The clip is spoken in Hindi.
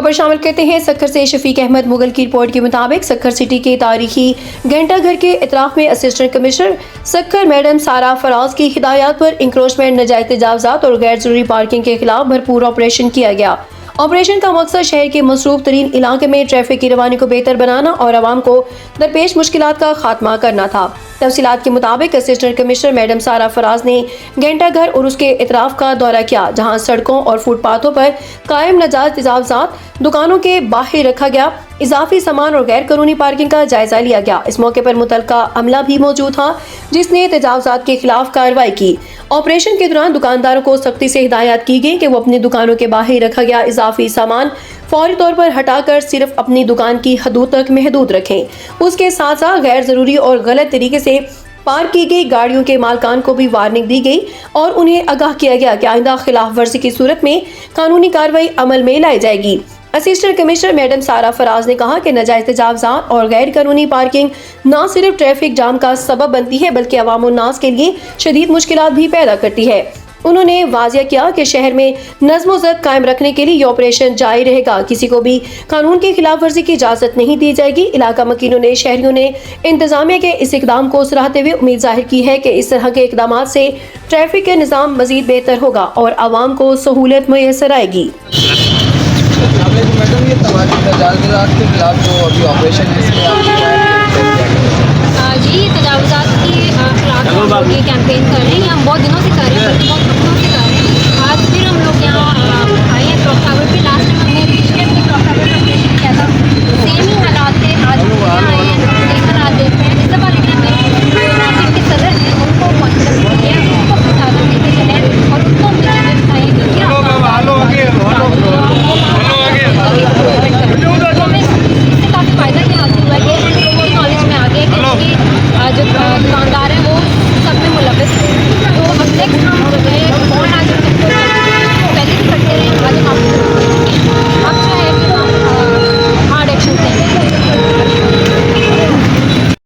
खबर शामिल करते हैं सक्खर से शफीक अहमद मुगल की रिपोर्ट के मुताबिक सक्खर सिटी के तारीखी घंटा घर के इतराफ में असिस्टेंट कमिश्नर सक्खर मैडम सारा फराज की हिदायत पर इंक्रोचमेंट, नाजायज तजावजात और गैर जरूरी पार्किंग के खिलाफ भरपूर ऑपरेशन किया गया। ऑपरेशन का मकसद शहर के मसरूफ तरीन इलाके में ट्रैफिक की रवानी को बेहतर बनाना और आवाम को दरपेश मुश्किलात का खात्मा करना था। तफसीलात के मुताबिक असिस्टेंट कमिश्नर मैडम सारा फराज ने घंटा घर और उसके इतराफ का दौरा किया, जहां सड़कों और फुटपाथों पर कायम नाजायज तजावजात, दुकानों के बाहर रखा गया इजाफी सामान और गैर कानूनी पार्किंग का जायजा लिया गया। इस मौके पर मुतलका अमला भी मौजूद था, जिसने तजावजात के खिलाफ कार्रवाई की। ऑपरेशन के दौरान दुकानदारों को सख्ती से हिदायत की गई कि वो अपनी दुकानों के बाहर रखा गया इजाफी सामान फौरी तौर पर हटाकर सिर्फ अपनी दुकान की हदूद तक महदूद रखें। उसके साथ साथ गैर जरूरी और गलत तरीके से पार्क की गई गाड़ियों के मालकान को भी वार्निंग दी गई और उन्हें आगाह किया गया कि आइंदा खिलाफ वर्जी की सूरत में कानूनी कार्रवाई अमल में लाई जाएगी। असिस्टेंट कमिश्नर मैडम सारा फराज ने कहा कि नाजायज तजावजात और गैर कानूनी पार्किंग न सिर्फ ट्रैफिक जाम का सबब बनती है बल्कि अवाम और नास के लिए शदीद मुश्किलात भी पैदा करती है। उन्होंने वाजिया किया कि शहर में नज़्म ज़ब्त कायम रखने के लिए ये ऑपरेशन जारी रहेगा। किसी को भी कानून की खिलाफ वर्जी की इजाज़त नहीं दी जाएगी। इलाका मकीनों ने शहरियों ने इंतजामिया के इस इकदाम को सराहते हुए उम्मीद जाहिर की है कि इस तरह के इकदाम से ट्रैफिक के निज़ाम मजीद बेहतर होगा और आवाम को सहूलत मुयसर आएगी। मैडम, ये तजावुज़ात के खिलाफ जो अभी ऑपरेशन है इसमें जी तजावुज़ात के खिलाफ हम लोग ये कैंपेन कर रहे हैं। हम बहुत दिनों से कर रहे हैं, बहुत हफ्तों से कर रहे हैं। आज फिर हम लोग यहाँ आए हैं क्लॉक टावर पे। लास्ट टाइम हमने